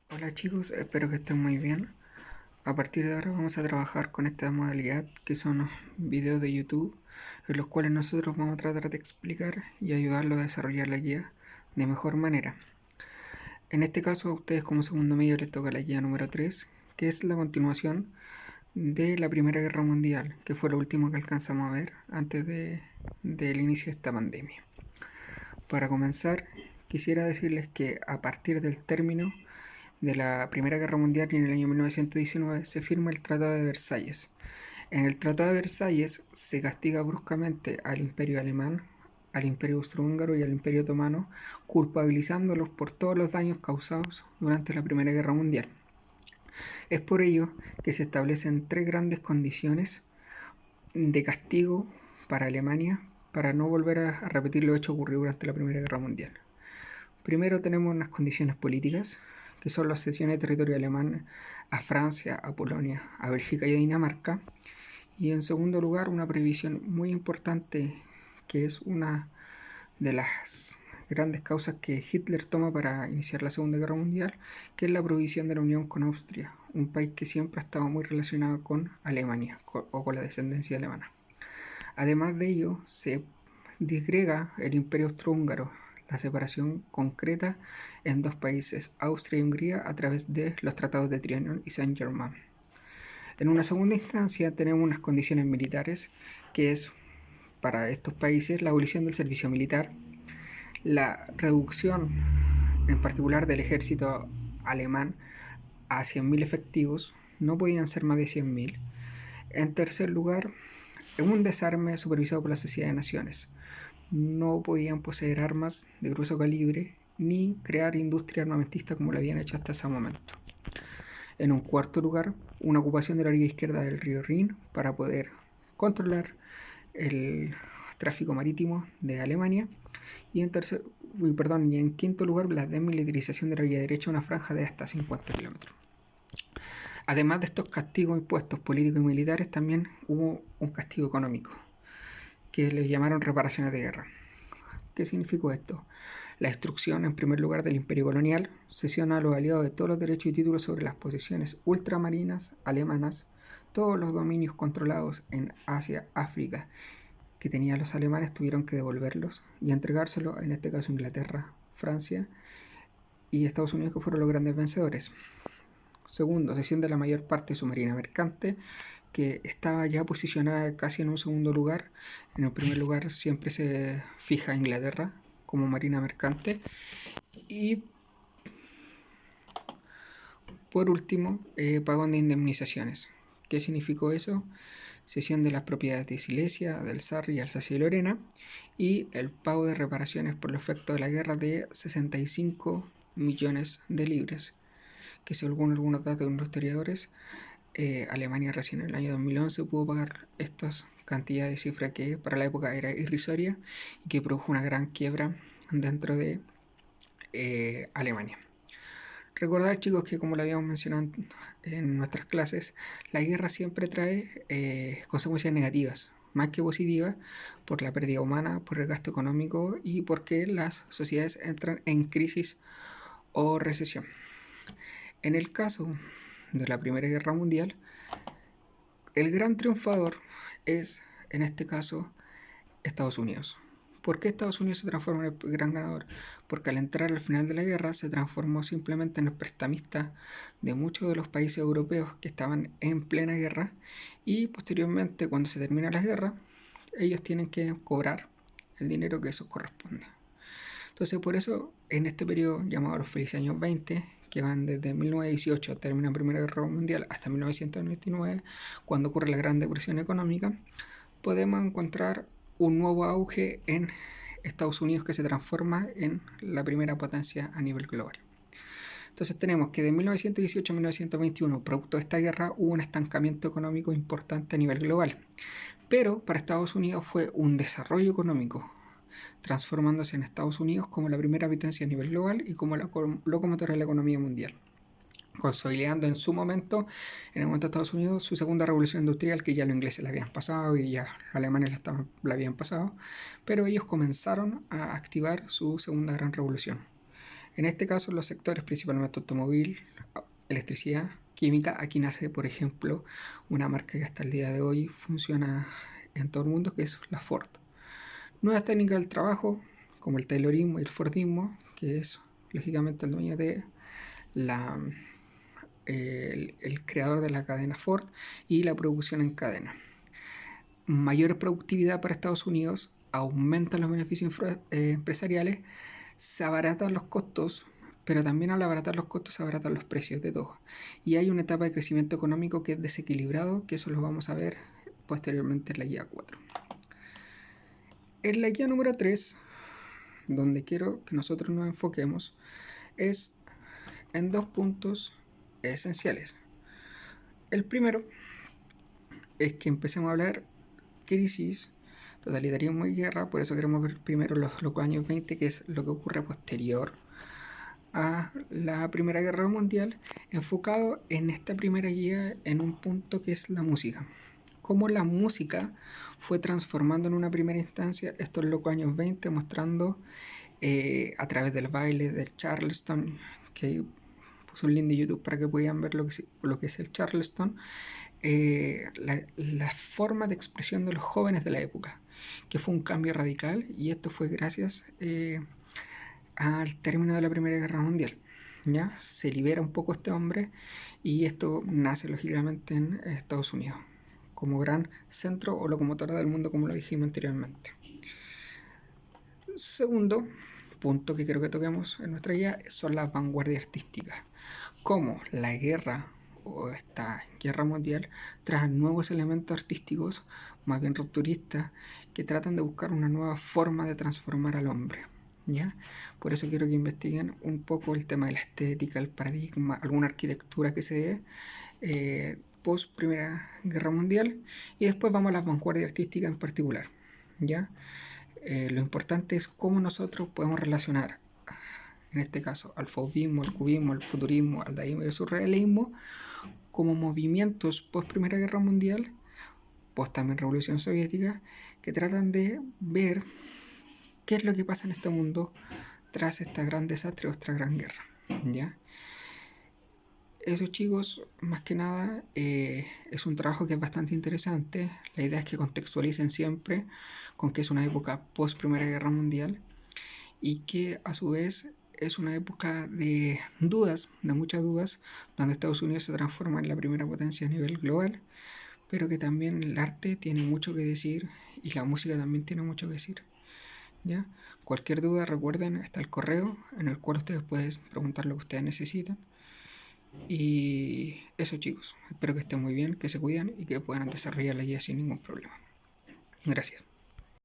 Hola chicos, espero que estén muy bien. A partir de ahora vamos a trabajar con esta modalidad que son videos de YouTube en los cuales nosotros vamos a tratar de explicar y ayudarlos a desarrollar la guía de mejor manera. En este caso a ustedes como segundo medio les toca la guía número 3, que es la continuación de la Primera Guerra Mundial, que fue lo último que alcanzamos a ver antes del inicio de esta pandemia. Para comenzar, quisiera decirles que a partir del término de la Primera Guerra Mundial y en el año 1919 se firma el Tratado de Versalles. En el Tratado de Versalles se castiga bruscamente al Imperio Alemán, al Imperio Austrohúngaro y al Imperio Otomano, culpabilizándolos por todos los daños causados durante la Primera Guerra Mundial. Es por ello que se establecen tres grandes condiciones de castigo para Alemania para no volver a repetir lo hecho ocurrido durante la Primera Guerra Mundial. Primero tenemos unas condiciones políticas, que son las cesiones de territorio alemán a Francia, a Polonia, a Bélgica y a Dinamarca. Y en segundo lugar, una prohibición muy importante, que es una de las grandes causas que Hitler toma para iniciar la Segunda Guerra Mundial, que es la prohibición de la unión con Austria, un país que siempre ha estado muy relacionado con Alemania o con la descendencia alemana. Además de ello, se disgrega el Imperio Austrohúngaro, la separación concreta en dos países, Austria y Hungría, a través de los tratados de Trianon y Saint-Germain. En una segunda instancia tenemos unas condiciones militares, que es para estos países la abolición del servicio militar, la reducción en particular del ejército alemán a 100.000 efectivos, no podían ser más de 100.000. En tercer lugar, un desarme supervisado por la Sociedad de Naciones. No podían poseer armas de grueso calibre ni crear industria armamentista como lo habían hecho hasta ese momento. En un cuarto lugar, una ocupación de la orilla izquierda del río Rin para poder controlar el tráfico marítimo de Alemania. Y en quinto lugar, la desmilitarización de la orilla derecha, una franja de hasta 50 kilómetros. Además de estos castigos impuestos políticos y militares, también hubo un castigo económico, que le llamaron reparaciones de guerra. ¿Qué significó esto? La destrucción, en primer lugar, del imperio colonial, cesión a los aliados de todos los derechos y títulos sobre las posesiones ultramarinas alemanas, todos los dominios controlados en Asia, África, que tenían los alemanes, tuvieron que devolverlos y entregárselos, en este caso Inglaterra, Francia y Estados Unidos, que fueron los grandes vencedores. Segundo, cesión de la mayor parte de su marina mercante, que estaba ya posicionada casi en un segundo lugar. En el primer lugar siempre se fija Inglaterra como marina mercante. Y por último, pago de indemnizaciones. ¿Qué significó eso? Cesión de las propiedades de Silesia, del Sarre y Alsacia y Lorena, y el pago de reparaciones por los efectos de la guerra de 65 millones de libras, que según algunos datos de los historiadores, Alemania recién en el año 2011 pudo pagar estas cantidades de cifra que para la época era irrisoria y que produjo una gran quiebra dentro de Alemania. Recordar, chicos, que como lo habíamos mencionado en nuestras clases, la guerra siempre trae consecuencias negativas, más que positivas, por la pérdida humana, por el gasto económico y porque las sociedades entran en crisis o recesión. En el caso de la Primera Guerra Mundial, el gran triunfador es, en este caso, Estados Unidos. ¿Por qué Estados Unidos se transforma en el gran ganador? Porque al entrar al final de la guerra se transformó simplemente en el prestamista de muchos de los países europeos que estaban en plena guerra, y posteriormente, cuando se termina la guerra, ellos tienen que cobrar el dinero que eso corresponde. Entonces, por eso, en este periodo llamado los felices años 20, que van desde 1918, termina la Primera Guerra Mundial, hasta 1999, cuando ocurre la Gran Depresión Económica, podemos encontrar un nuevo auge en Estados Unidos, que se transforma en la primera potencia a nivel global. Entonces tenemos que de 1918 a 1921, producto de esta guerra, hubo un estancamiento económico importante a nivel global. Pero para Estados Unidos fue un desarrollo económico, transformándose en Estados Unidos como la primera potencia a nivel global y como la locomotora de la economía mundial, consolidando en su momento, en el momento de Estados Unidos, su segunda revolución industrial, que ya los ingleses la habían pasado y ya los alemanes la habían pasado, pero ellos comenzaron a activar su segunda gran revolución. En este caso, los sectores principalmente automóvil, electricidad, química. Aquí nace, por ejemplo, una marca que hasta el día de hoy funciona en todo el mundo, que es la Ford. Nuevas técnicas del trabajo, como el Taylorismo y el Fordismo, que es lógicamente el dueño de el creador de la cadena Ford, y la producción en cadena. Mayor productividad para Estados Unidos, aumentan los beneficios empresariales, se abaratan los costos, pero también al abaratar los costos se abaratan los precios de todo. Y hay una etapa de crecimiento económico que es desequilibrado, que eso lo vamos a ver posteriormente en la guía 4. En la guía número 3, donde quiero que nosotros nos enfoquemos, es en dos puntos esenciales. El primero es que empecemos a hablar crisis, totalitarismo y guerra. Por eso queremos ver primero los años 20, que es lo que ocurre posterior a la Primera Guerra Mundial, enfocado en esta primera guía en un punto que es la música. Cómo la música fue transformando en una primera instancia estos locos años 20, mostrando a través del baile del Charleston, que puse un link de YouTube para que puedan ver lo que es el Charleston, la forma de expresión de los jóvenes de la época, que fue un cambio radical, y esto fue gracias al término de la Primera Guerra Mundial. ¿Ya? Se libera un poco este hombre, y esto nace lógicamente en Estados Unidos como gran centro o locomotora del mundo, como lo dijimos anteriormente. Segundo punto que quiero que toquemos en nuestra guía son las vanguardias artísticas. Cómo la guerra o esta guerra mundial trae nuevos elementos artísticos, más bien rupturistas, que tratan de buscar una nueva forma de transformar al hombre. ¿Ya? Por eso quiero que investiguen un poco el tema de la estética, el paradigma, alguna arquitectura que se dé post Primera Guerra Mundial, y después vamos a las vanguardias artísticas en particular. ¿Ya? Lo importante es cómo nosotros podemos relacionar, en este caso, al fauvismo, al cubismo, al futurismo, al dadaísmo y al surrealismo como movimientos post Primera Guerra Mundial, post también Revolución Soviética, que tratan de ver qué es lo que pasa en este mundo tras este gran desastre o esta gran guerra. ¿Ya? Eso, chicos, más que nada es un trabajo que es bastante interesante. La idea es que contextualicen siempre con que es una época post Primera Guerra Mundial, y que a su vez es una época de dudas, de muchas dudas, donde Estados Unidos se transforma en la primera potencia a nivel global, pero que también el arte tiene mucho que decir y la música también tiene mucho que decir. ¿Ya? Cualquier duda, recuerden, está el correo en el cual ustedes pueden preguntar lo que ustedes necesitan. Y eso, chicos, espero que estén muy bien, que se cuidan y que puedan desarrollar la guía sin ningún problema. Gracias.